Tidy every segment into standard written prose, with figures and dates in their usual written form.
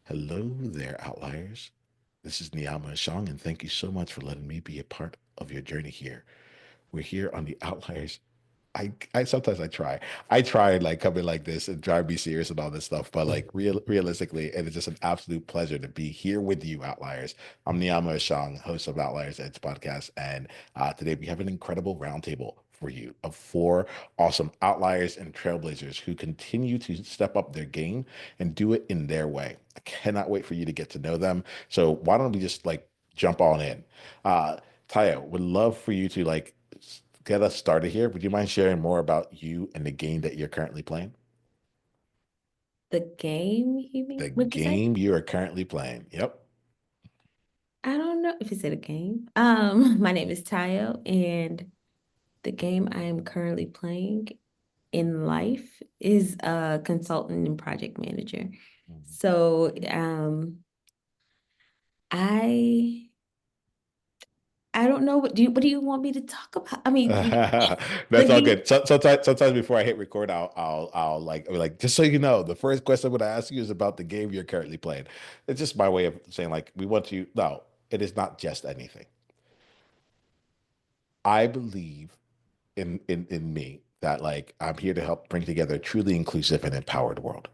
Hello there, outliers. This is Niiamah, and thank you so much for letting me be a part of your journey here. We're here on the Outliers. I sometimes I try and like come in like this and try to be serious and all this stuff, but like realistically, it is just an absolute pleasure to be here with you, Outliers. I'm Niiamah Shang, host of Outliers Edge podcast, and today we have an incredible roundtable for you of four awesome outliers and trailblazers who continue to step up their game and do it in their way. I cannot wait for you to get to know them. So why don't we just like jump on in? Uh, Tayo, would love for you to like get us started here. Would you mind sharing more about you and the game that you're currently playing? The game, you mean? The What'd you say? game you are currently playing. Yep. I don't know if you said a game. My name is Tayo, and the game I am currently playing in life is a consultant and project manager. Mhm. So, I I don't know what do you want me to talk about? I mean, That's like all you good. Sometimes before I hit record, I'll like just so you know, the first question I'm going to ask you is about the game you're currently playing. It's just my way of saying like we want you. No, it is not just anything. I believe in me that like I'm here to help bring together a truly inclusive and empowered world.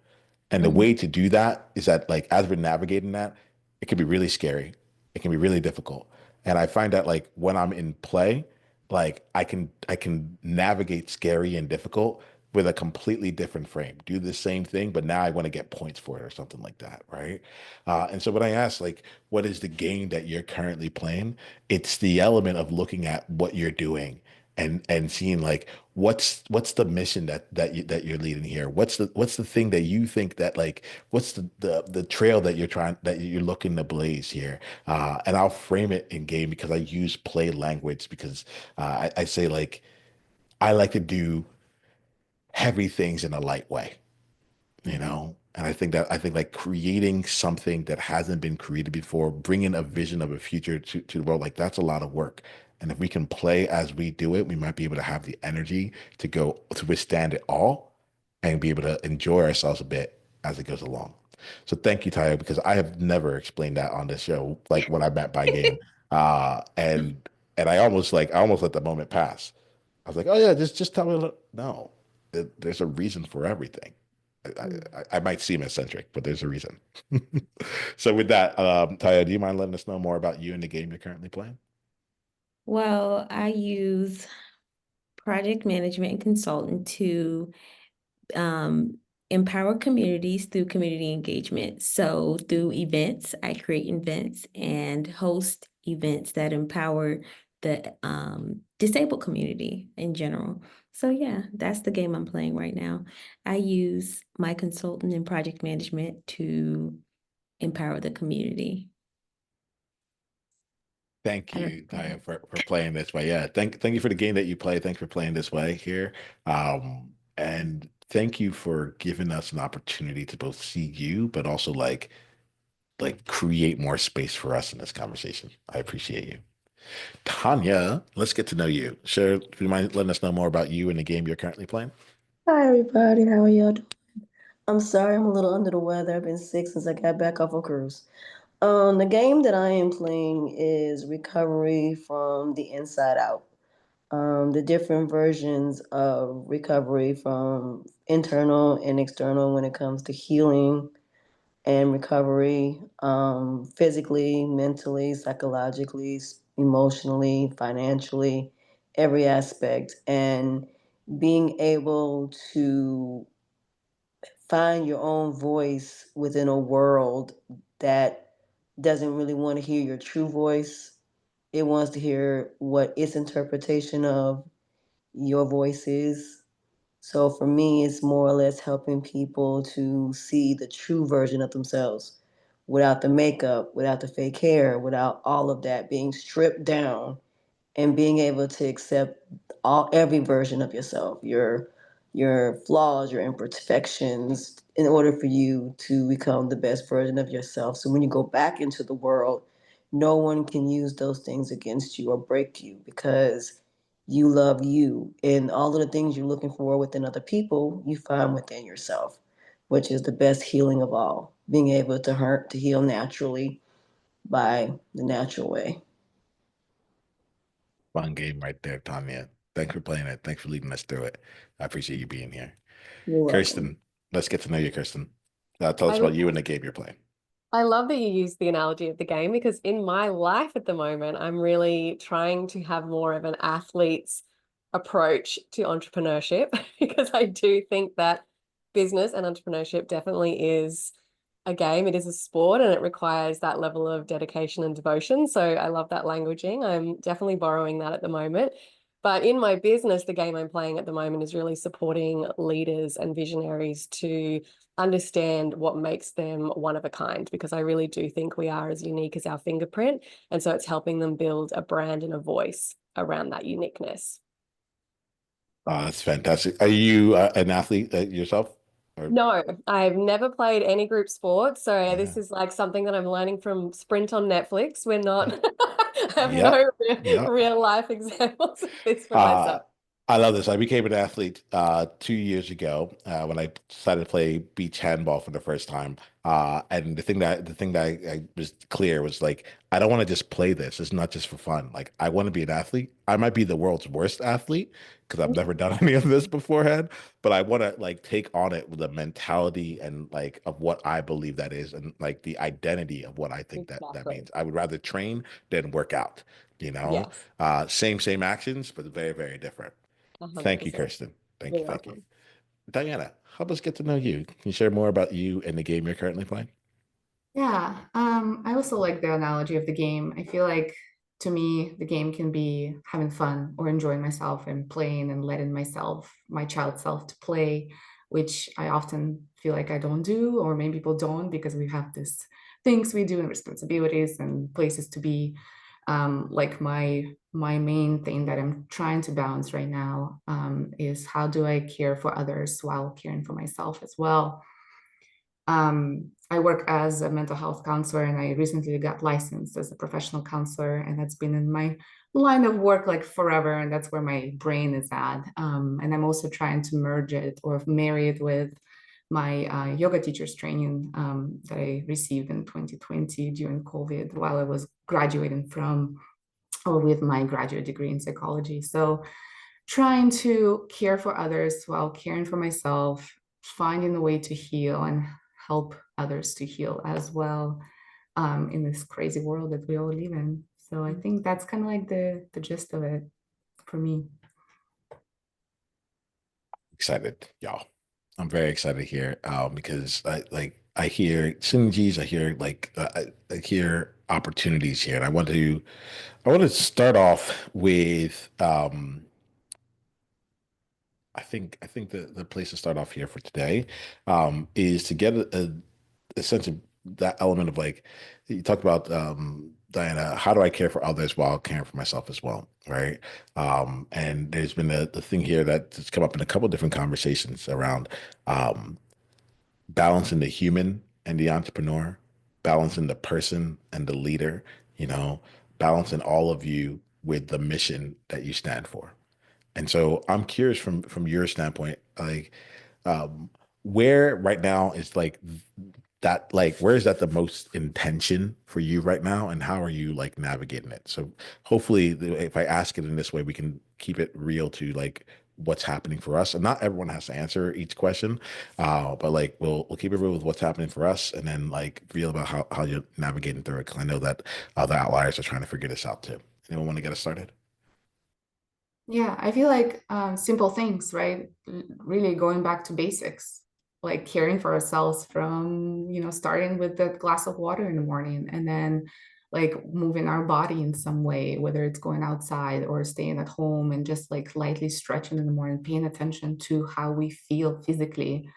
And the way Mhm. to do that is that like as we're navigating that, it can be really scary. It can be really difficult. And I find that like when I'm in play, like I can navigate scary and difficult with a completely different frame. Do the same thing, but now I want to get points for it or something like that, right? And so when I ask like, what is the game that you're currently playing? It's the element of looking at what you're doing and seeing like what's the mission that you're leading here, what's the thing that you think that like what's the trail that you're looking to blaze here, and I'll frame it in game because I use play language because I say like I like to do heavy things in a light way, Mhm. and I think like creating something that hasn't been created before, bringing a vision of a future to the world, like that's a lot of work. And if we can play as we do it, we might be able to have the energy to go to withstand it all and be able to enjoy ourselves a bit as it goes along. So thank you, Tayo, because I have never explained that on this show, like what I meant by game. And I almost let the moment pass. I was like, oh yeah, just tell me. No, there's a reason for everything. I, Mm. I might seem eccentric, but there's a reason. So with that, Taya, do you mind letting us know more about you and the game you're currently playing? Well, I use project management and consultant to um, empower communities through community engagement. So, through events, I create events and host events that empower the disabled community in general. So, yeah, that's the game I'm playing right now. I use my consultant and project management to empower the community. Thank I don't you, go ahead. Taya, for playing this way. Yeah, thank you for the game that you play. Thanks for playing this way here. And thank you for giving us an opportunity to both see you, but also like create more space for us in this conversation. I appreciate you. Tanya, let's get to know you. Sure, do you mind letting us know more about you and the game you're currently playing? Hi everybody, how are y'all doing? I'm sorry I'm a little under the weather. I've been sick since I got back off a cruise. The game that I am playing is Recovery from the Inside Out. The different versions of recovery from internal and external when it comes to healing and recovery, physically, mentally, psychologically, emotionally, financially, every aspect, and being able to find your own voice within a world that doesn't really want to hear your true voice. It wants to hear what its interpretation of your voice is. So for me, it's more or less helping people to see the true version of themselves without the makeup, without the fake hair, without all of that being stripped down and being able to accept every version of yourself, your flaws, your imperfections, in order for you to become the best version of yourself. So when you go back into the world, no one can use those things against you or break you because you love you. And all of the things you're looking for within other people, you find within yourself, which is the best healing of all. being able to hurt, to heal naturally by the natural way. Fun game right there, Tanya. Thanks for playing it. Thanks for leading us through it. I appreciate you being here. You're welcome. Kirsten, let's get to know you, Kirsten. Tell us I about you and the game you're playing. I love that you use the analogy of the game, because in my life at the moment, I'm really trying to have more of an athlete's approach to entrepreneurship, because I do think that business and entrepreneurship definitely is a game. It is a sport, and it requires that level of dedication and devotion. So I love that languaging. I'm definitely borrowing that at the moment. But in my business, the game I'm playing at the moment is really supporting leaders and visionaries to understand what makes them one of a kind, because I really do think we are as unique as our fingerprint. And so it's helping them build a brand and a voice around that uniqueness. Oh, that's fantastic. Are you an athlete yourself? Or? No, I've never played any group sports. So Yeah. this is like something that I'm learning from Sprint on Netflix. We're not, I have Yep. no real life examples of this for Uh, myself. I love this. I became an athlete 2 years ago when I decided to play beach handball for the first time. And the thing that I was clear was like, I don't want to just play this. It's not just for fun. Like, I want to be an athlete. I might be the world's worst athlete because I've never done any of this beforehand, but I want to like take on it with the mentality and like of what I believe that is, and like the identity of what I think that Exactly. means. I would rather train than work out, you know? Yes, Same actions, but very, very different. Thank you, 100%. Kirsten. Thank You're you. Thank you. welcome. Diana, help us get to know you. Can you share more about you and the game you're currently playing? Yeah, I also like the analogy of the game. I feel like to me, the game can be having fun or enjoying myself and playing and letting myself, my child self, to play, which I often feel like I don't do, or many people don't, because we have this things we do and responsibilities and places to be. Like my main thing that I'm trying to balance right now is how do I care for others while caring for myself as well. I work as a mental health counselor, and I recently got licensed as a professional counselor, and that's been in my line of work like forever, and that's where my brain is at. And I'm also trying to merge it or marry it with my yoga teacher's training that I received in 2020 during COVID while I was graduating from or with my graduate degree in psychology. So trying to care for others while caring for myself, finding a way to heal and help others to heal as well in this crazy world that we all live in. So I think that's kind of like the gist of it for me. Excited, y'all. I'm very excited here because I hear synergies. I hear I hear opportunities here, and I want to start off with I think the place to start off here for today is to get a sense of that element of like you talked about Diana, how do I care for others while caring for myself as well, right? And there's been the thing here that's come up in a couple of different conversations around um, balancing the human and the entrepreneur, balancing the person and the leader, you know, balancing all of you with the mission that you stand for. And so I'm curious from your standpoint, like um, where right now is like that, like where is that the most intention for you right now, and how are you like navigating it? So hopefully, if I ask it in this way, we can keep it real to like what's happening for us, and not everyone has to answer each question, but like we'll keep it real with what's happening for us, and then like real about how you're navigating through it. Because I know that other outliers are trying to figure this out too. Anyone want to get us started? Yeah, I feel like simple things, right? Really going back to basics, like caring for ourselves from, starting with that glass of water in the morning and then like moving our body in some way, whether it's going outside or staying at home and just like lightly stretching in the morning, paying attention to how we feel physically.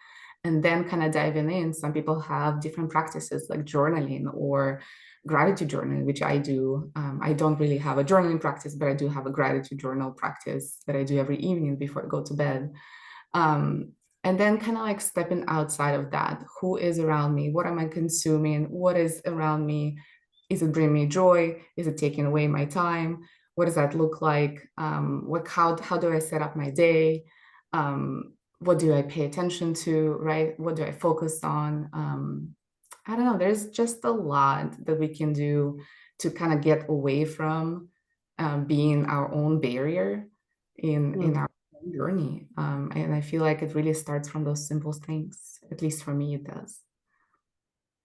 And then kind of diving in. Some people have different practices like journaling or gratitude journaling, which I do. I don't really have a journaling practice, but I do have a gratitude journal practice that I do every evening before I go to bed. And then kind of like stepping outside of that. Who is around me? What am I consuming? What is around me? Is it bringing me joy? Is it taking away my time? What does that look like? How do I set up my day? What do I pay attention to, right? What do I focus on? I don't know, there's just a lot that we can do to kind of get away from being our own barrier in our own journey. And I feel like it really starts from those simple things. At least for me, it does.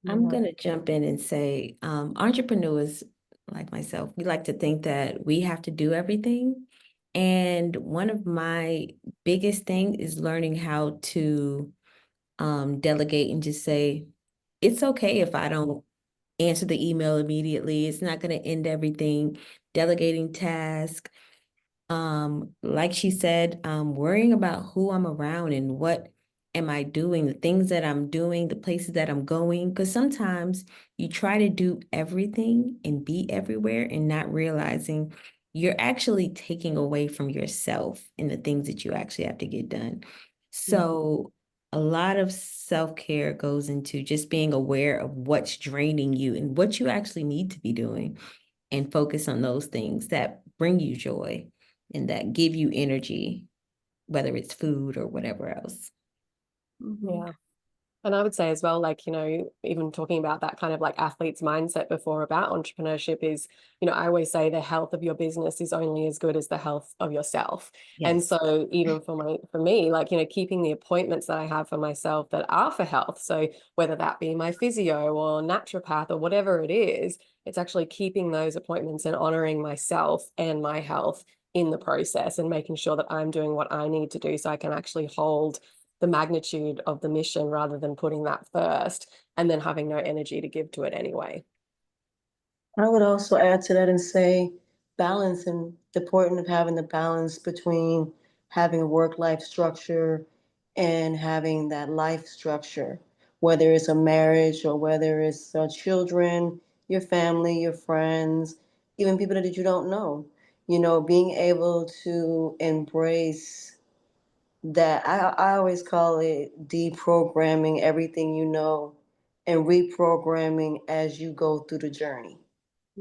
I'm Yeah. going to jump in and say, entrepreneurs like myself, we like to think that we have to do everything. And one of my biggest thing is learning how to delegate and just say, it's okay if I don't answer the email immediately. It's not going to end everything. Delegating tasks, like she said, worrying about who I'm around and what am I doing, the things that I'm doing, the places that I'm going. Because sometimes you try to do everything and be everywhere and not realizing you're actually taking away from yourself and the things that you actually have to get done. So a lot of self-care goes into just being aware of what's draining you and what you actually need to be doing, and focus on those things that bring you joy and that give you energy, whether it's food or whatever else. Yeah. And I would say as well, like, you know, even talking about that kind of like athlete's mindset before about entrepreneurship is, you know, I always say the health of your business is only as good as the health of yourself. And Yes. so even for me, like, you know, keeping the appointments that I have for myself that are for health. So whether that be my physio or naturopath or whatever it is, it's actually keeping those appointments and honoring myself and my health in the process and making sure that I'm doing what I need to do so I can actually hold the magnitude of the mission rather than putting that first and then having no energy to give to it anyway. I would also add to that and say balance, and the importance of having the balance between having a work-life structure and having that life structure, whether it's a marriage or whether it's children, your family, your friends, even people that you don't know. You know, being able to embrace that. I always call it deprogramming everything you know and reprogramming as you go through the journey.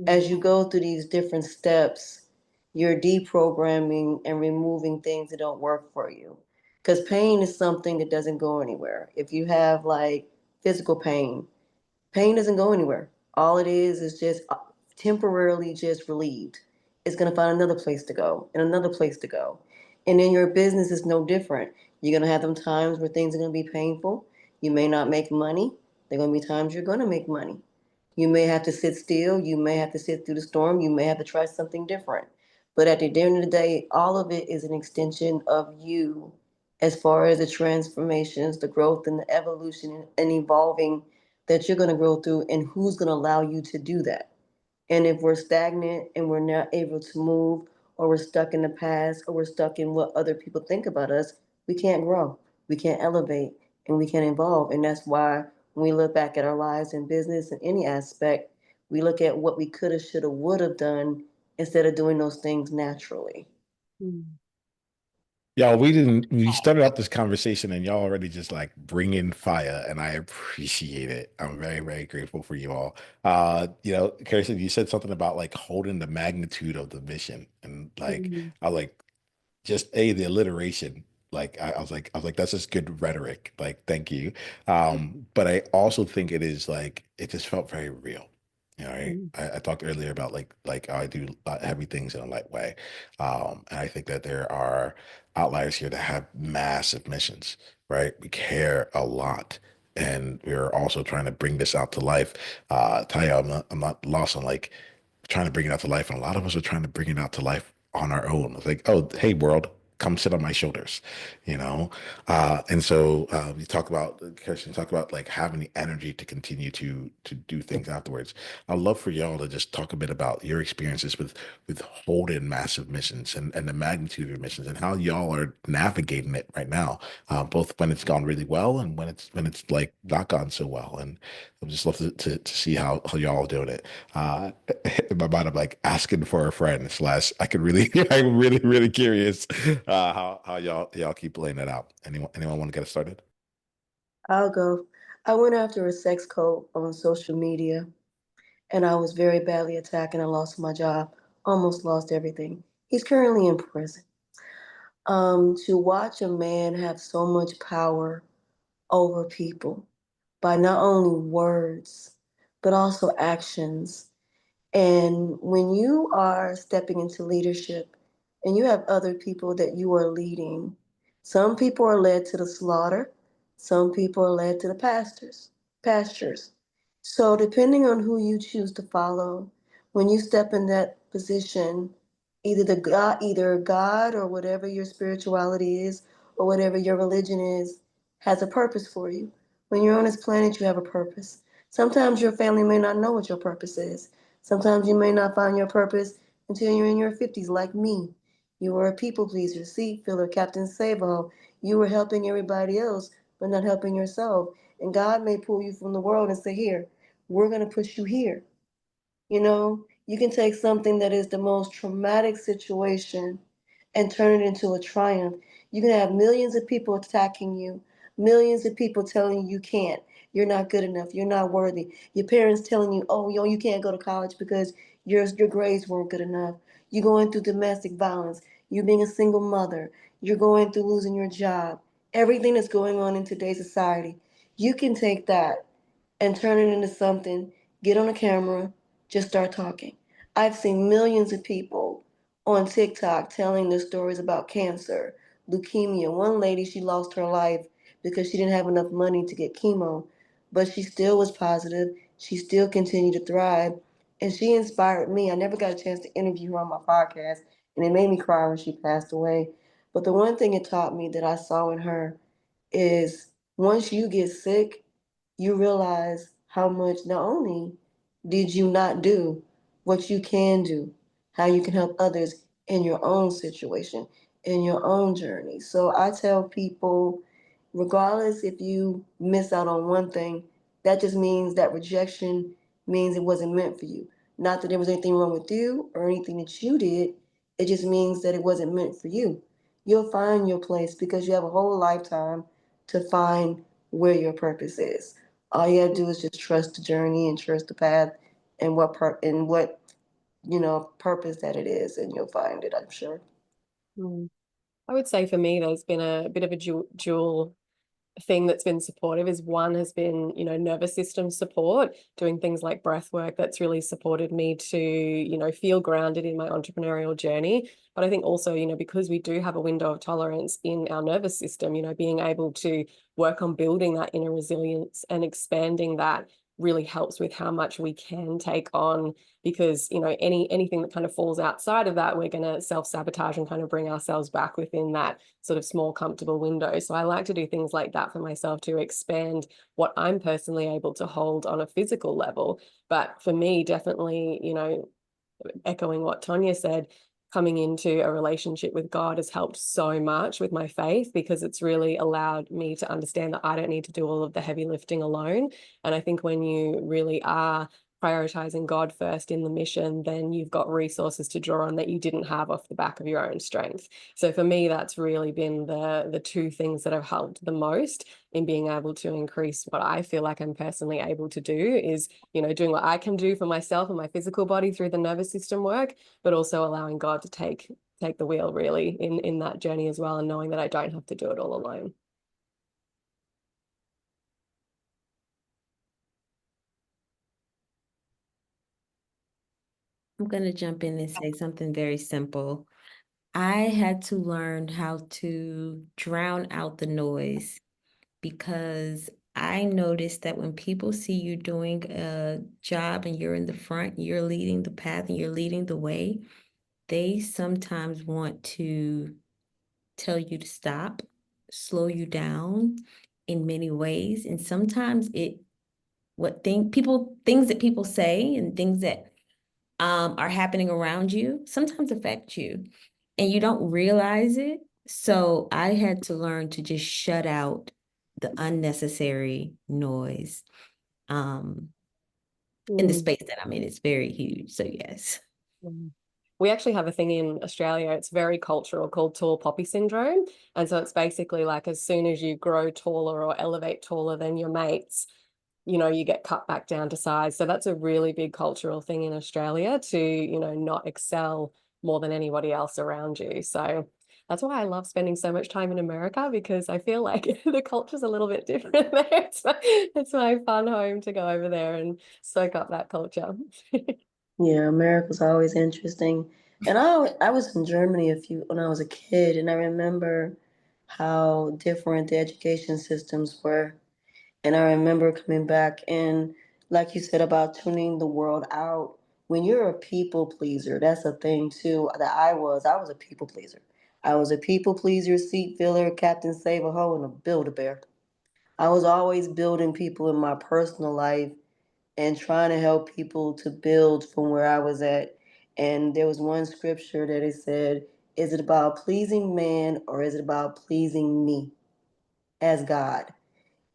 As you go through these different steps, you're deprogramming and removing things that don't work for you. Because pain is something that doesn't go anywhere. If you have like physical pain, pain doesn't go anywhere. All it is just temporarily just relieved. It's going to find another place to go and another place to go. And then your business is no different. You're going to have them times where things are going to be painful. You may not make money. There are going to be times you're going to make money. You may have to sit still. You may have to sit through the storm. You may have to try something different. But at the end of the day, all of it is an extension of you as far as the transformations, the growth, and the evolution and evolving that you're going to grow through, and who's going to allow you to do that. And if we're stagnant and we're not able to move, or we're stuck in the past, or we're stuck in what other people think about us, we can't grow, we can't elevate, and we can't evolve. And that's why when we look back at our lives in business in any aspect, we look at what we could have, should have, would have done instead of doing those things naturally. Yeah, we started out this conversation and y'all already just like bring in fire and I appreciate it. I'm very, very grateful for you all. You know, Kirsten, you said something about like holding the magnitude of the mission and like I was like just the alliteration. Like I was like, that's just good rhetoric. Like, thank you. But I also think it is like it just felt very real. You know, I talked earlier about like I do heavy things in a light way. And I think that there are outliers here that have massive missions, right? We care a lot. And we're also trying to bring this out to life. Tayo, I'm not lost on like trying to bring it out to life. And a lot of us are trying to bring it out to life on our own. It's like, oh, hey, world, come sit on my shoulders, you know? And so we talk about, Kirsten talked about like having the energy to continue to do things afterwards. I'd love for y'all to just talk a bit about your experiences with holding massive missions and the magnitude of your missions and how y'all are navigating it right now, both when it's gone really well and when it's like not gone so well. And I'd just love to see how y'all are doing it. In my mind, I'm like asking for a friend slash I could really I'm really really curious how y'all keep laying that out. Anyone want to get us started? I'll go. I went after a sex cult on social media, and I was very badly attacked, and I lost my job, almost lost everything. He's currently in prison. To watch a man have so much power over people, by not only words, but also actions. And when you are stepping into leadership and you have other people that you are leading, some people are led to the slaughter, some people are led to the pastures. So depending on who you choose to follow, when you step in that position, either God or whatever your spirituality is or whatever your religion is, has a purpose for you. When you're on this planet, you have a purpose. Sometimes your family may not know what your purpose is. Sometimes you may not find your purpose until you're in your 50s, like me. You were a people pleaser, seat filler, Captain Sabo. You were helping everybody else, but not helping yourself. And God may pull you from the world and say, here, we're going to push you here. You know, you can take something that is the most traumatic situation and turn it into a triumph. You can have millions of people attacking you, millions of people telling you can't, you're not good enough, you're not worthy. Your parents telling you, oh, you can't go to college because your grades weren't good enough. You're going through domestic violence. You're being a single mother. You're going through losing your job. Everything that's going on in today's society. You can take that and turn it into something, get on a camera, just start talking. I've seen millions of people on TikTok telling their stories about cancer, leukemia. One lady, she lost her life because she didn't have enough money to get chemo, but she still was positive. She still continued to thrive, and she inspired me. I never got a chance to interview her on my podcast, and it made me cry when she passed away. But the one thing it taught me that I saw in her is once you get sick, you realize how much not only did you not do what you can do, how you can help others in your own situation, in your own journey. So I tell people, regardless if you miss out on one thing, that just means that rejection means it wasn't meant for you. Not that there was anything wrong with you or anything that you did, it just means that it wasn't meant for you. You'll find your place because you have a whole lifetime to find where your purpose is. All you gotta do is just trust the journey and trust the path and what purpose that it is, and you'll find it, I'm sure. I would say for me, there's been a bit of a dual thing that's been supportive. Is one has been, nervous system support, doing things like breath work. That's really supported me to, feel grounded in my entrepreneurial journey. But I think also, because we do have a window of tolerance in our nervous system, being able to work on building that inner resilience and expanding that really helps with how much we can take on, because anything that kind of falls outside of that, we're going to self-sabotage and kind of bring ourselves back within that sort of small comfortable window. So I like to do things like that for myself to expand what I'm personally able to hold on a physical level. But for me, definitely, echoing what Tonya said, coming into a relationship with God has helped so much with my faith, because it's really allowed me to understand that I don't need to do all of the heavy lifting alone. And I think when you really are prioritizing God first in the mission, then you've got resources to draw on that you didn't have off the back of your own strength. So for me, that's really been the two things that have helped the most in being able to increase what I feel like I'm personally able to do, is, doing what I can do for myself and my physical body through the nervous system work, but also allowing God to take the wheel really in that journey as well, and knowing that I don't have to do it all alone. I'm going to jump in and say something very simple. I had to learn how to drown out the noise, because I noticed that when people see you doing a job and you're in the front, you're leading the path and you're leading the way, they sometimes want to tell you to stop, slow you down in many ways. And sometimes things that people say and things that are happening around you sometimes affect you and you don't realize it. So I had to learn to just shut out the unnecessary noise in the space that I'm in. It's very huge. So yes. We actually have a thing in Australia, it's very cultural, called tall poppy syndrome. And so it's basically like, as soon as you grow taller or elevate taller than your mates, you get cut back down to size. So that's a really big cultural thing in Australia, to, not excel more than anybody else around you. So That's why I love spending so much time in America, because I feel like the culture's a little bit different there. It's my fun home to go over there and soak up that culture. Yeah, America's always interesting. And I was in Germany when I was a kid, and I remember how different the education systems were. And I remember coming back and, like you said about tuning the world out, when you're a people pleaser, that's a thing too that I was. I was a people pleaser. I was a people pleaser, seat filler, Captain Save a Hoe, and a Build-A-Bear. I was always building people in my personal life and trying to help people to build from where I was at. And there was one scripture that it said, is it about pleasing man or is it about pleasing me as God?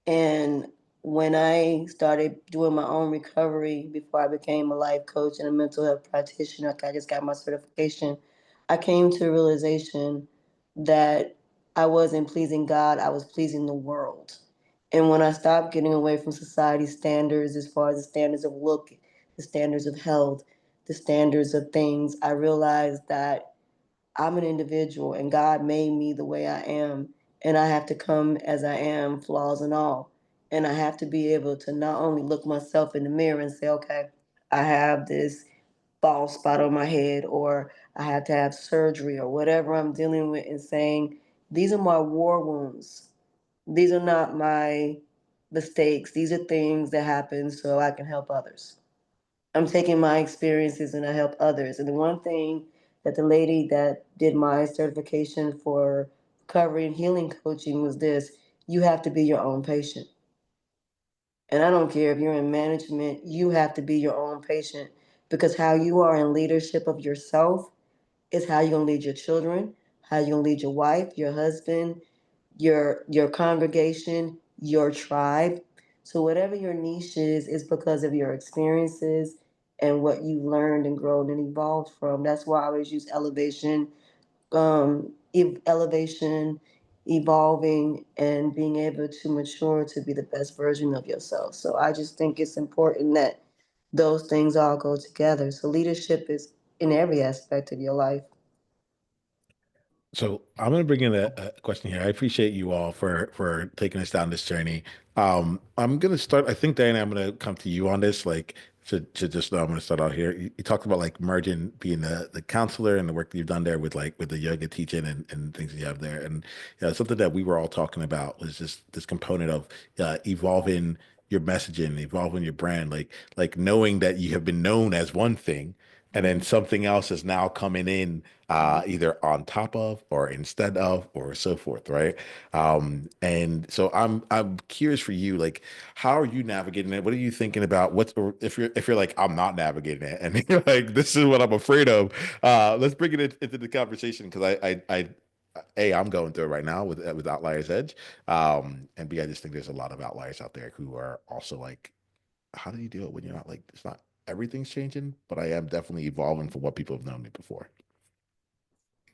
And when I started doing my own recovery before I became a life coach and a mental health practitioner, like I just got my certification, I came to the realization that I wasn't pleasing God, I was pleasing the world. And when I stopped getting away from society's standards, as far as the standards of look, the standards of health, the standards of things, I realized that I'm an individual and God made me the way I am. And I have to come as I am, flaws and all. And I have to be able to not only look myself in the mirror and say, okay, I have this bald spot on my head, or I have to have surgery, or whatever I'm dealing with, and saying, these are my war wounds. These are not my mistakes. These are things that happen so I can help others. I'm taking my experiences and I help others. And the one thing that the lady that did my certification for recovery and healing coaching was this: you have to be your own patient. And I don't care if you're in management, you have to be your own patient, because how you are in leadership of yourself is how you're going to lead your children, how you're going to lead your wife, your husband, your congregation, your tribe. So whatever your niche is because of your experiences and what you've learned and grown and evolved from. That's why I always use elevation, evolving, and being able to mature to be the best version of yourself. So I just think it's important that those things all go together. So leadership is in every aspect of your life. So I'm going to bring in a question here. I appreciate you all for taking us down this journey. I'm going to start. I think Diana, I'm going to come to you on this. Like to just I'm going to start out here. You talked about like merging, being the counselor and the work that you've done there with like with the yoga teaching and things that you have there. And something that we were all talking about was just this component of evolving your messaging, evolving your brand, like knowing that you have been known as one thing and then something else is now coming in either on top of or instead of or so forth, right? And so I'm curious for you, like how are you navigating it? What are you thinking about? Or if you're like I'm not navigating it and you're like this is what I'm afraid of. Let's bring it into the conversation because I'm going through it right now with Outliers Edge, and B, I just think there's a lot of outliers out there who are also like how do you do it when you're not like it's not everything's changing, but I am definitely evolving from what people have known me before.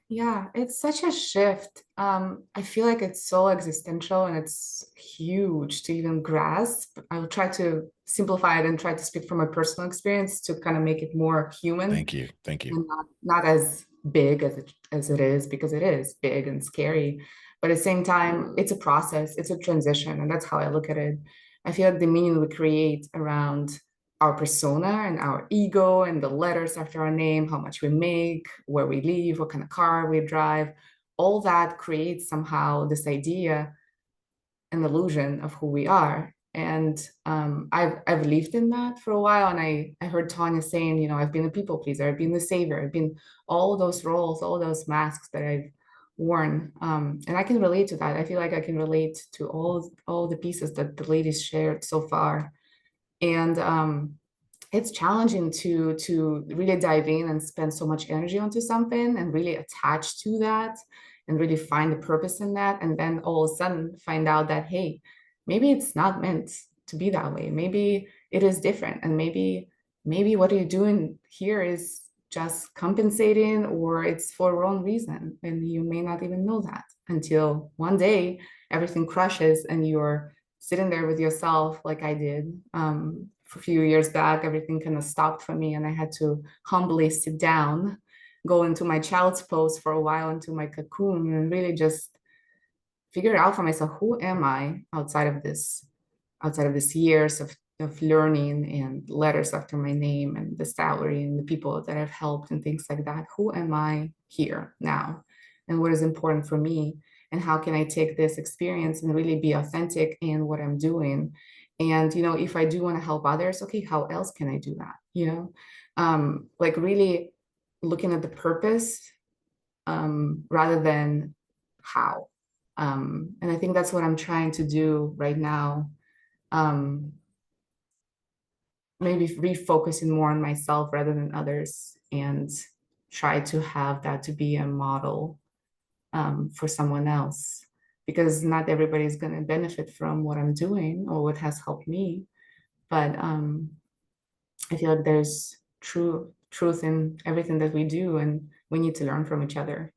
Yeah, it's such a shift. I feel like it's so existential and it's huge to even grasp. I'll try to simplify it and try to speak from my personal experience to kind of make it more human Thank you. Thank you. and not as big as it is, because it is big and scary. But at the same time, it's a process, it's a transition, and that's how I look at it. I feel like the meaning we create around our persona and our ego and the letters after our name, how much we make, where we live, what kind of car we drive, all that creates somehow this idea and illusion of who we are. And I've lived in that for a while. And I heard Tanya saying, you know, I've been a people pleaser, I've been the savior, I've been all those roles, all those masks that I've worn. And I can relate to that. I feel like I can relate to all the pieces that the ladies shared so far. And it's challenging to really dive in and spend so much energy onto something and really attach to that and really find the purpose in that, and then all of a sudden find out that, hey, maybe it's not meant to be that way, maybe it is different, and maybe what you're doing here is just compensating, or it's for a wrong reason, and you may not even know that until one day everything crushes and you're sitting there with yourself, like I did a few years back. Everything kind of stopped for me and I had to humbly sit down go into my child's pose for a while, into my cocoon, and really just figure out for myself, who am I outside of this years of learning and letters after my name and the salary and the people that I've helped and things like that. Who am I here now? And what is important for me? And how can I take this experience and really be authentic in what I'm doing? And, you know, if I do want to help others, okay, how else can I do that? You know, like really looking at the purpose rather than how. And I think that's what I'm trying to do right now. Maybe refocusing more on myself rather than others, and try to have that to be a model for someone else, because not everybody is going to benefit from what I'm doing or what has helped me. But I feel like there's truth in everything that we do, and we need to learn from each other.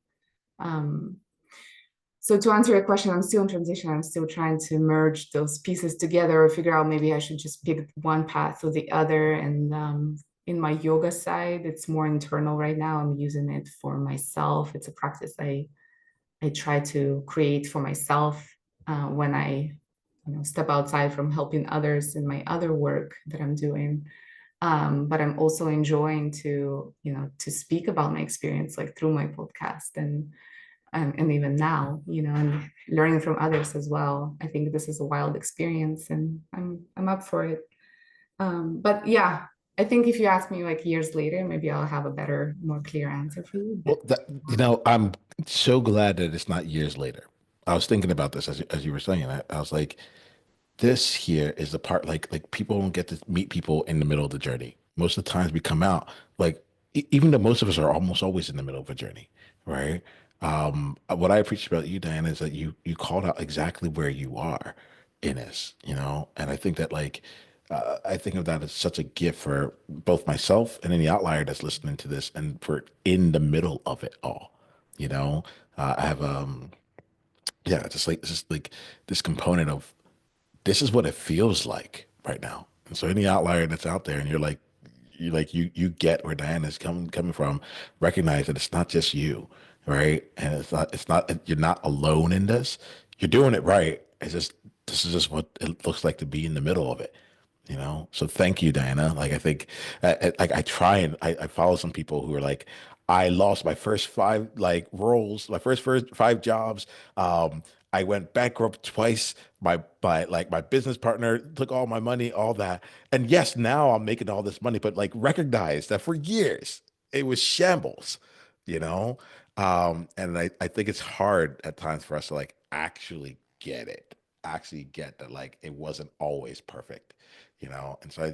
So to answer your question, I'm still in transition. I'm still trying to merge those pieces together, or figure out maybe I should just pick one path or the other. And in my yoga side, it's more internal right now. I'm using it for myself. It's a practice I try to create for myself when I step outside from helping others in my other work that I'm doing. But I'm also enjoying to speak about my experience, like through my podcast and even now, and learning from others as well. I think this is a wild experience, and I'm up for it. But yeah, I think if you ask me like years later, maybe I'll have a better, more clear answer for you. Well, I'm so glad that it's not years later. I was thinking about this as you were saying that. I was like, this here is the part like people don't get to meet people in the middle of the journey. Most of the times we come out like even though most of us are almost always in the middle of a journey, right? What I appreciate about you, Diana, is that you called out exactly where you are in this, and I think that I think of that as such a gift for both myself and any outlier that's listening to this, and for in the middle of it all, you know. I have yeah, just like this component of this is what it feels like right now. And so any outlier that's out there and you get where Diana's coming from, recognize that it's not just you, right? And it's not you're not alone in this. You're doing it right. It's just this is just what it looks like to be in the middle of it. So thank you, Diana. Like I think I try and I follow some people who are like, I lost my first five roles, my first five jobs. I went bankrupt twice. My business partner took all my money, all that. And yes, now I'm making all this money, but like recognize that for years it was shambles, you know? And I think it's hard at times for us to like actually get it, actually get that like it wasn't always perfect. And so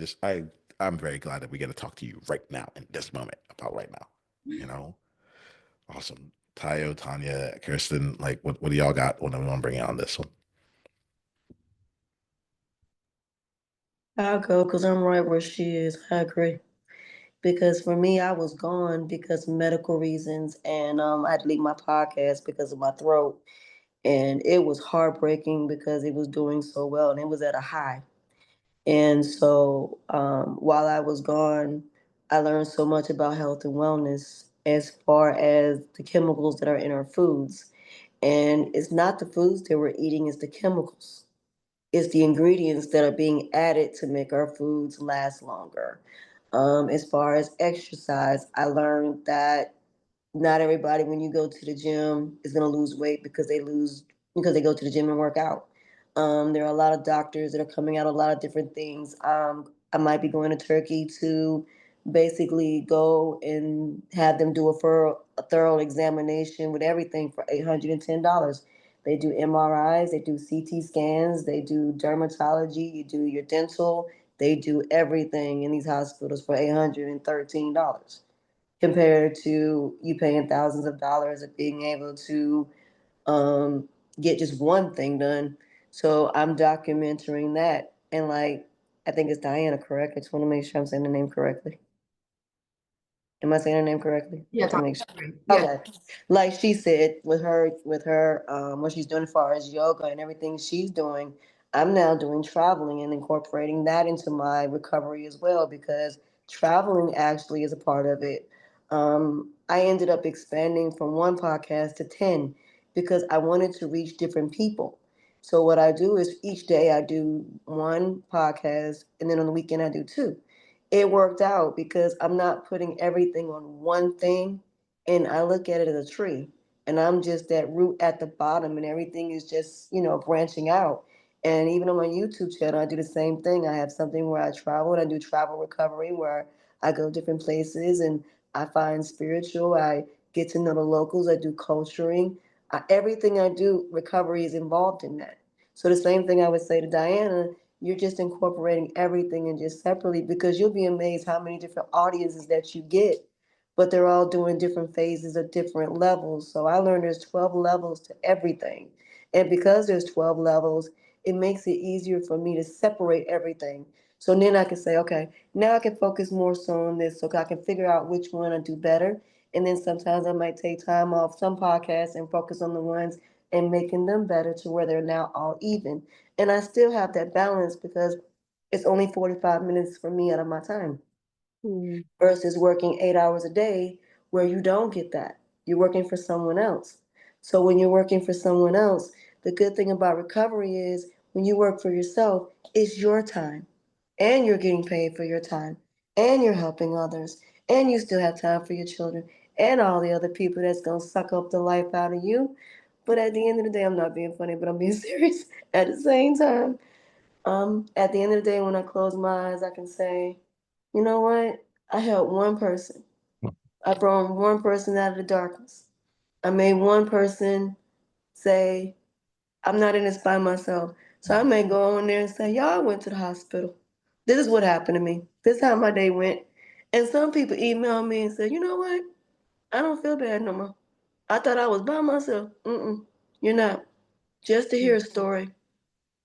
I'm very glad that we get to talk to you right now in this moment about right now. Awesome. Tayo, Tanya, Kirsten, like what do y'all got when we want to bring it on this one? I'll go because I'm right where she is. I agree. Because for me, I was gone because of medical reasons, and I had to leave my podcast because of my throat. And it was heartbreaking because it was doing so well and it was at a high. And so while I was gone, I learned so much about health and wellness as far as the chemicals that are in our foods. And it's not the foods that we're eating, it's the chemicals. It's the ingredients that are being added to make our foods last longer. As far as exercise, I learned that not everybody, when you go to the gym, is going to lose weight because they go to the gym and work out. There are a lot of doctors that are coming out a lot of different things. I might be going to Turkey to basically go and have them do a thorough examination with everything for $810. They do MRIs, they do CT scans, they do dermatology, you do your dental, they do everything in these hospitals for $813 compared to you paying thousands of dollars of being able to um, get just one thing done. So I'm documenting that. And like, I think it's Diana, correct? I just want to make sure I'm saying the name correctly. Am I saying her name correctly? Yeah, Just want to make sure. yeah. Okay. Like she said, with her, what she's doing as far as yoga and everything she's doing, I'm now doing traveling and incorporating that into my recovery as well because traveling actually is a part of it. I ended up expanding from one podcast to 10 because I wanted to reach different people. So what I do is each day I do one podcast, and then on the weekend I do two. It worked out because I'm not putting everything on one thing, and I look at it as a tree, and I'm just that root at the bottom, and everything is just, branching out. And even on my YouTube channel, I do the same thing. I have something where I travel, and I do travel recovery where I go different places and I find spiritual. I get to know the locals. I do culturing. Everything I do, recovery is involved in that. So the same thing I would say to Diana, you're just incorporating everything and just separately, because you'll be amazed how many different audiences that you get, but they're all doing different phases of different levels. So I learned there's 12 levels to everything. And because there's 12 levels, it makes it easier for me to separate everything. So then I can say, okay, now I can focus more so on this, so I can figure out which one I do better. And then sometimes I might take time off some podcasts and focus on the ones and making them better to where they're now all even. And I still have that balance because it's only 45 minutes for me out of my time Mm. versus working 8 hours a day where you don't get that. You're working for someone else. So when you're working for someone else, the good thing about recovery is when you work for yourself, it's your time and you're getting paid for your time and you're helping others and you still have time for your children and all the other people that's going to suck up the life out of you. But at the end of the day, I'm not being funny, but I'm being serious at the same time. At the end of the day, when I close my eyes, I can say, you know what? I helped one person. I brought one person out of the darkness. I made one person say, I'm not in this by myself. So I may go on there and say, y'all, I went to the hospital. This is what happened to me. This is how my day went. And some people email me and say, you know what? I don't feel bad no more. I thought I was by myself. You're not. Just to hear a story,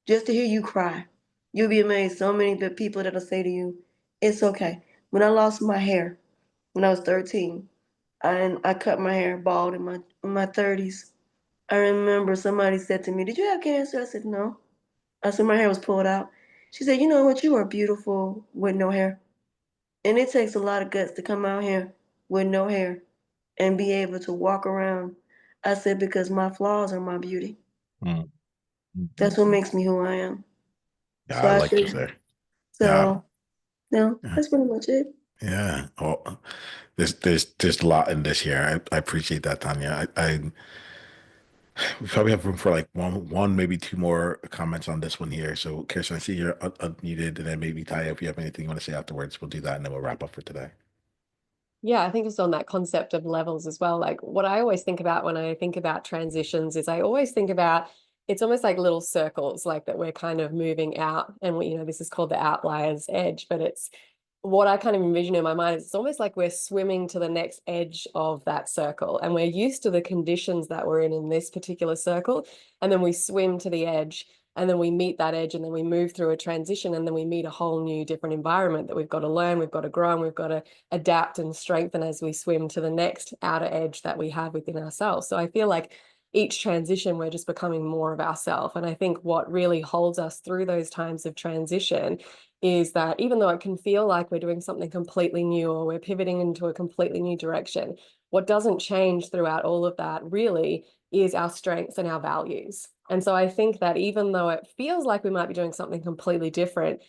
just to hear you cry, you'll be amazed. So many of the people that'll say to you, it's okay. When I lost my hair when I was 13, and I cut my hair bald in my 30s. I remember somebody said to me, "Did you have cancer?" I said, "No." I said, "My hair was pulled out." She said, "You know what? You are beautiful with no hair." And it takes a lot of guts to come out here with no hair and be able to walk around. I said, because my flaws are my beauty. Mm. That's what makes me who I am. Yeah, So I I like to should, say. Yeah. so, no, Yeah. that's pretty much it. Yeah. Well, there's a lot in this here. I appreciate that, Tanya. We probably have room for like one, maybe two more comments on this one here. So, Kirsten, I see you're unmuted, and then maybe Tayo, if you have anything you want to say afterwards, we'll do that, and then we'll wrap up for today. Yeah, I think just on that concept of levels as well. Like what I always think about when I think about transitions is I always think about it's almost like little circles, like that we're kind of moving out. And this is called the outliers edge, but it's what I kind of envision in my mind is it's almost like we're swimming to the next edge of that circle. And we're used to the conditions that we're in this particular circle. And then we swim to the edge. And then we meet that edge, and then we move through a transition, and then we meet a whole new different environment that we've got to learn, we've got to grow, and we've got to adapt and strengthen as we swim to the next outer edge that we have within ourselves. So I feel like each transition, we're just becoming more of ourselves. And I think what really holds us through those times of transition is that even though it can feel like we're doing something completely new or we're pivoting into a completely new direction, what doesn't change throughout all of that really is our strengths and our values. And so I think that even though it feels like we might be doing something completely different,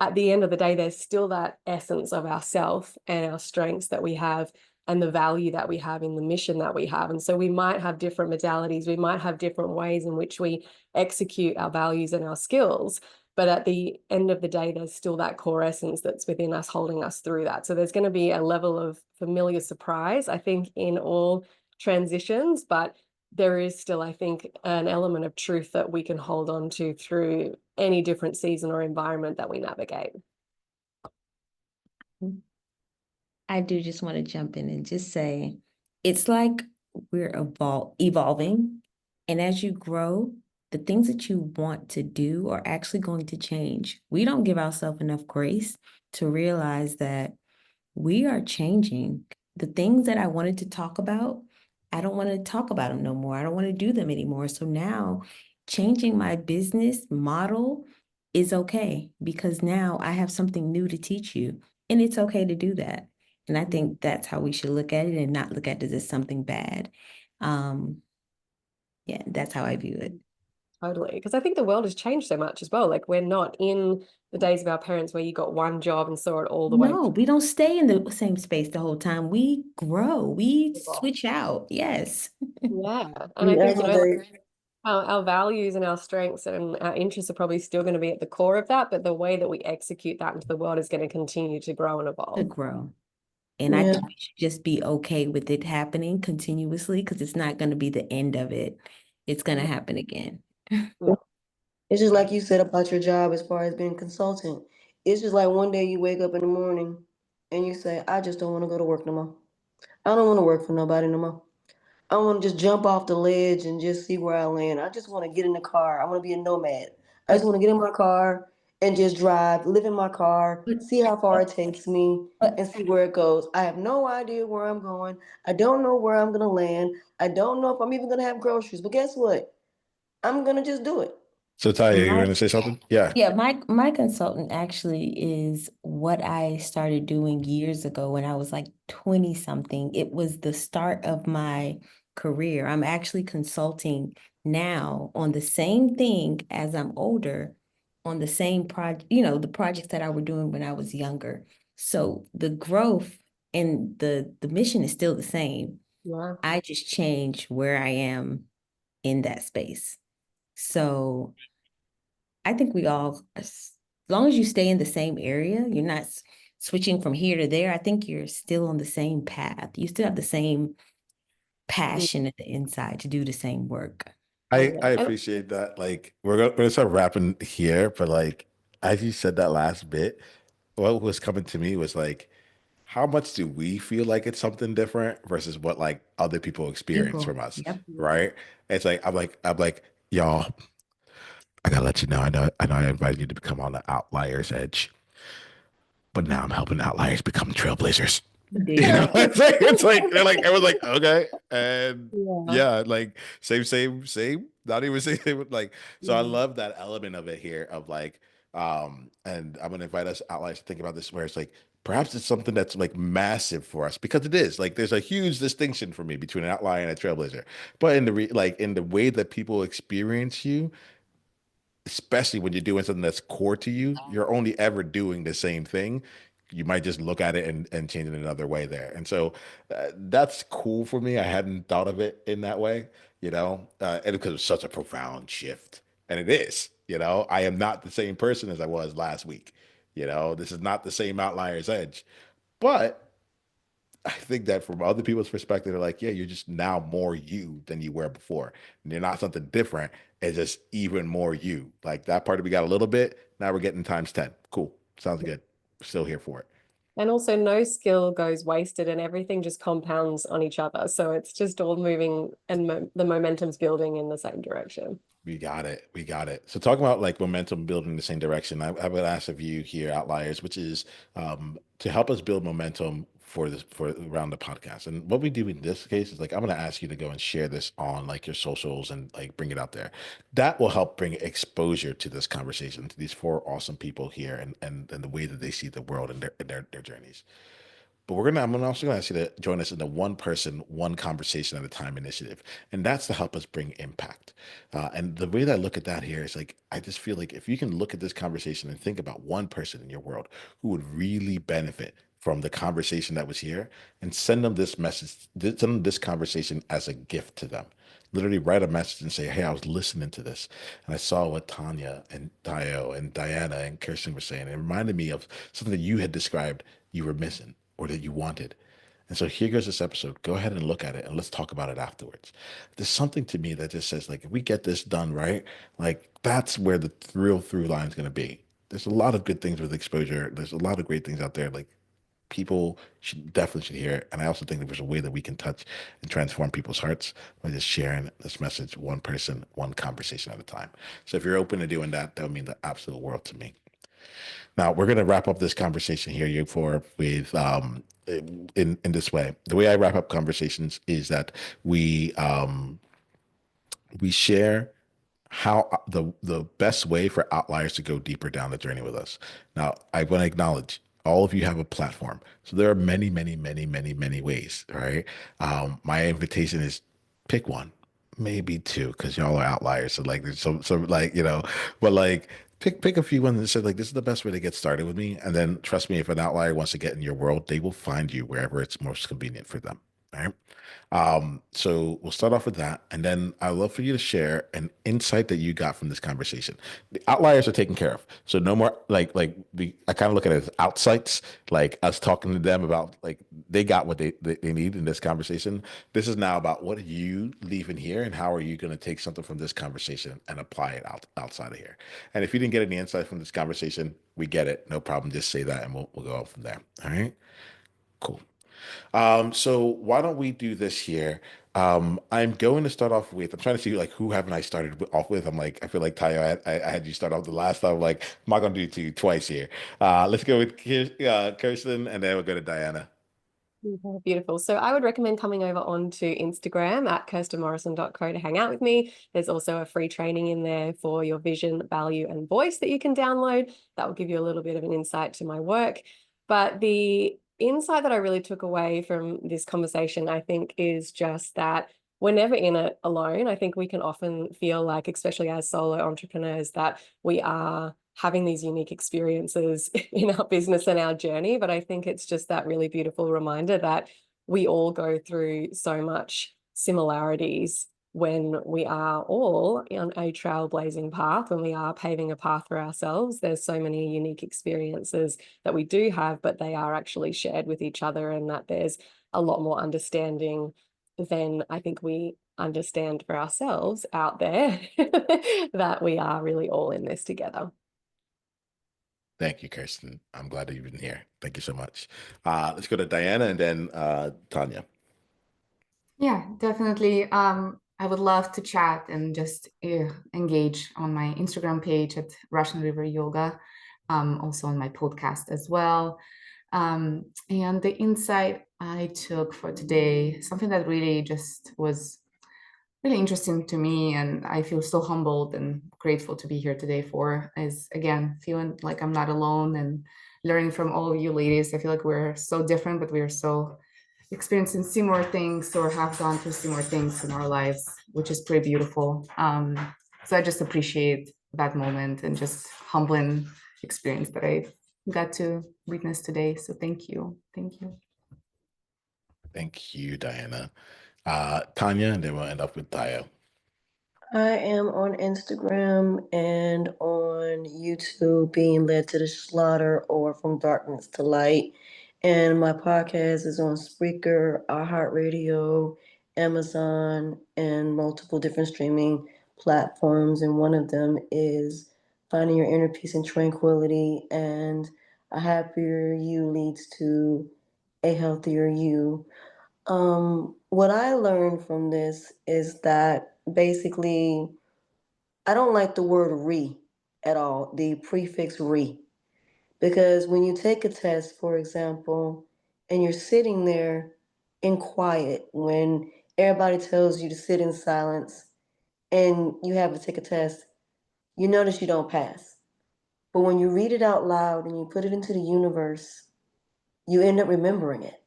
at the end of the day, there's still that essence of ourself and our strengths that we have and the value that we have in the mission that we have. And so we might have different modalities, we might have different ways in which we execute our values and our skills. But at the end of the day, there's still that core essence that's within us holding us through that. So there's going to be a level of familiar surprise, I think, in all transitions, but there is still, I think, an element of truth that we can hold on to through any different season or environment that we navigate. I do just want to jump in and just say, it's like we're evolving. And as you grow, the things that you want to do are actually going to change. We don't give ourselves enough grace to realize that we are changing. The things that I wanted to talk about, I don't want to talk about them no more. I don't want to do them anymore. So now changing my business model is okay because now I have something new to teach you. And it's okay to do that. And I think that's how we should look at it and not look at it as something bad. Yeah, that's how I view it. Totally. Because I think the world has changed so much as well. Like we're not in the days of our parents where you got one job and saw it all the way. No, we don't stay in the same space the whole time. We grow, we Evolve. switch out. Yes. Yeah. And I We think, elevate. our values and our strengths and our interests are probably still going to be at the core of that, but the way that we execute that into the world is going to continue to grow and To evolve. grow. And I Yeah. think we should just be okay with it happening continuously because it's not going to be the end of it. It's going to happen again. Yeah. It's just like you said about your job as far as being a consultant. It's just like one day you wake up in the morning and you say, I just don't want to go to work no more. I don't want to work for nobody no more. I want to just jump off the ledge and just see where I land. I just want to get in the car. I want to be a nomad. I just want to get in my car and just drive, live in my car, see how far it takes me, and see where it goes. I have no idea where I'm going. I don't know where I'm going to land. I don't know if I'm even going to have groceries. But guess what? I'm going to just do it. So Tayo, you My- want to say something? Yeah. Yeah, my consultant actually is what I started doing years ago when I was like 20 something. It was the start of my career. I'm actually consulting now on the same thing as I'm older, on the same project, the projects that I were doing when I was younger. So the growth and the mission is still the same. Yeah. I just change where I am in that space. So I think we all, as long as you stay in the same area, you're not switching from here to there. I think you're still on the same path. You still have the same passion at the inside to do the same work. I appreciate that. Like we're gonna start wrapping here, but like as you said that last bit, what was coming to me was like, how much do we feel like it's something different versus what like other people experience People. from us, Yep. right? It's like I'm like, y'all, I gotta let you know, I know I invited you to become on the outliers edge, but now I'm helping outliers become trailblazers. You know, it's like they're like everyone's like, okay, and yeah, like same, not even same, like so. I love that element of it here of like, and I'm gonna invite us outliers to think about this, where it's like perhaps it's something that's like massive for us because it is like there's a huge distinction for me between an outlier and a trailblazer, but in the like in the way that people experience you, especially when you're doing something that's core to you, you're only ever doing the same thing. You might just look at it and change it another way there. And so that's cool for me. I hadn't thought of it in that way, and because it's such a profound shift. And it is, I am not the same person as I was last week. This is not the same outliers edge. But I think that from other people's perspective, they're like, yeah, you're just now more you than you were before. And you're not something different. It's just even more you. Like that part we got a little bit. Now we're getting times 10. Cool. Sounds good. Still here for it. And also no skill goes wasted and everything just compounds on each other. So it's just all moving and the momentum's building in the same direction. We got it. We got it. So talking about like momentum building in the same direction, I would ask of you here, outliers, which is to help us build momentum for around the podcast. And what we do in this case is like I'm going to ask you to go and share this on like your socials and like bring it out there. That will help bring exposure to this conversation to these four awesome people here and the way that they see the world and their journeys. But I'm also gonna ask you to join us in the one person, one conversation at a time initiative. And that's to help us bring impact. And the way that I look at that here is like, I just feel like if you can look at this conversation and think about one person in your world who would really benefit from the conversation that was here and send them this message, send them this conversation as a gift to them. Literally write a message and say, hey, I was listening to this and I saw what Tanya and Tayo and Diana and Kirsten were saying. It reminded me of something that you had described you were missing or that you wanted. And so here goes this episode. Go ahead and look at it and let's talk about it afterwards. There's something to me that just says, like, if we get this done right, like that's where the real through line is going to be. There's a lot of good things with exposure. There's a lot of great things out there. Like people should hear it. And I also think that there's a way that we can touch and transform people's hearts by just sharing this message, one person, one conversation at a time. So if you're open to doing that, that would mean the absolute world to me. Now we're going to wrap up this conversation here, you four, with in this way. The way I wrap up conversations is that we share how the best way for outliers to go deeper down the journey with us. Now, I want to acknowledge all of you have a platform. So there are many, many, many, many, many ways, right? My invitation is pick one, maybe two, because y'all are outliers. So like there's some like, but like pick a few ones and say like this is the best way to get started with me. And then trust me, if an outlier wants to get in your world, they will find you wherever it's most convenient for them. All right. So we'll start off with that, and then I'd love for you to share an insight that you got from this conversation. The outliers are taken care of, so no more I kind of look at it as outsights, like us talking to them about like they got what they need in this conversation. This is now about what are you leaving here, and how are you going to take something from this conversation and apply it outside of here. And if you didn't get any insight from this conversation, we get it, no problem. Just say that, and we'll go on from there. All right, cool. So why don't we do this here? I'm going to start off with, I'm trying to see like who haven't I started off with? I'm like, I feel like Tayo, I had you start off the last time. Like, I'm not going to do it to you twice here. Let's go with Kirsten, and then we'll go to Diana. Okay, beautiful. So I would recommend coming over onto Instagram at kirstenmorrison.co to hang out with me. There's also a free training in there for your vision, value, and voice that you can download. That will give you a little bit of an insight to my work. But the insight that I really took away from this conversation, I think, is just that we're never in it alone. I think we can often feel like, especially as solo entrepreneurs, that we are having these unique experiences in our business and our journey. But I think it's just that really beautiful reminder that we all go through so much similarities when we are all on a trailblazing path, when we are paving a path for ourselves. There's so many unique experiences that we do have, but they are actually shared with each other, and that there's a lot more understanding than I think we understand for ourselves out there, that we are really all in this together. Thank you, Kirsten. I'm glad that you've been here. Thank you so much. Let's go to Diana and then Tanya. Yeah, definitely. I would love to chat and just engage on my Instagram page at Russian River Yoga, also on my podcast as well. And the insight I took for today, something that really just was really interesting to me, and I feel so humbled and grateful to be here today for, is again feeling like I'm not alone and learning from all of you ladies. I feel like we're so different, but we are so experiencing similar things or have gone through similar things in our lives, which is pretty beautiful. So I just appreciate that moment and just humbling experience that I got to witness today. So thank you. Thank you. Thank you, Diana. Tanya, and then we'll end up with Tayo. I am on Instagram and on YouTube, being led to the slaughter or from darkness to light. And my podcast is on Spreaker, iHeartRadio, Amazon, and multiple different streaming platforms. And one of them is Finding Your Inner Peace and Tranquility. And a happier you leads to a healthier you. What I learned from this is that basically I don't like the word re at all, the prefix re. Because when you take a test, for example, and you're sitting there in quiet when everybody tells you to sit in silence and you have to take a test, you notice you don't pass. But when you read it out loud and you put it into the universe, you end up remembering it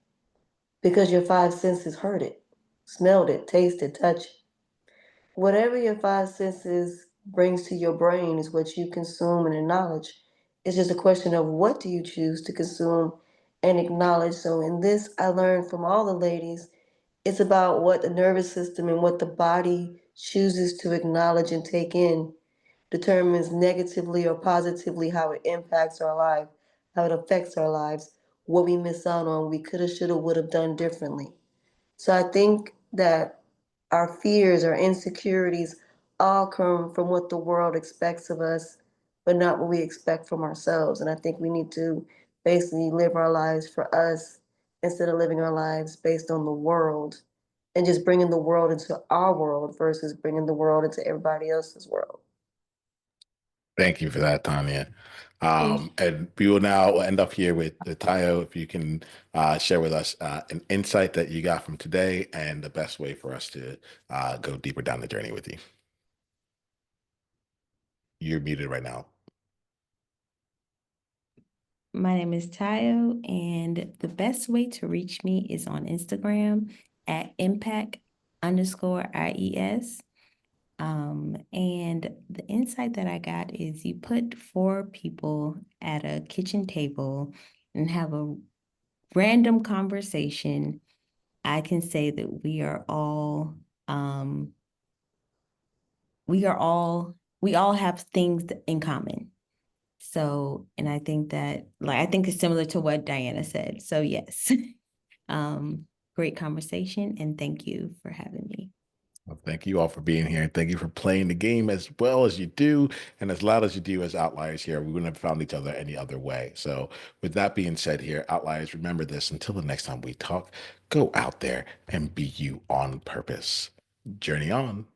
because your five senses heard it, smelled it, tasted, touched. Whatever your five senses brings to your brain is what you consume and acknowledge. It's just a question of what do you choose to consume and acknowledge. So in this, I learned from all the ladies, it's about what the nervous system and what the body chooses to acknowledge and take in determines negatively or positively how it impacts our life, how it affects our lives, what we miss out on, we coulda, shoulda, would have done differently. So I think that our fears, our insecurities all come from what the world expects of us, but not what we expect from ourselves. And I think we need to basically live our lives for us instead of living our lives based on the world and just bringing the world into our world versus bringing the world into everybody else's world. Thank you for that, Tanya. Thank you. And we will now end up here with Tayo. If you can share with us an insight that you got from today and the best way for us to go deeper down the journey with you. You're muted right now. My name is Tayo, and the best way to reach me is on Instagram at impact_IES. And the insight that I got is you put 4 people at a kitchen table and have a random conversation. I can say that we all have things in common. So, and I think that, I think it's similar to what Diana said. So yes, great conversation, and thank you for having me. Well, thank you all for being here, and thank you for playing the game as well as you do and as loud as you do as Outliers here. We wouldn't have found each other any other way. So with that being said here, Outliers, remember this: until the next time we talk, go out there and be you on purpose. Journey on.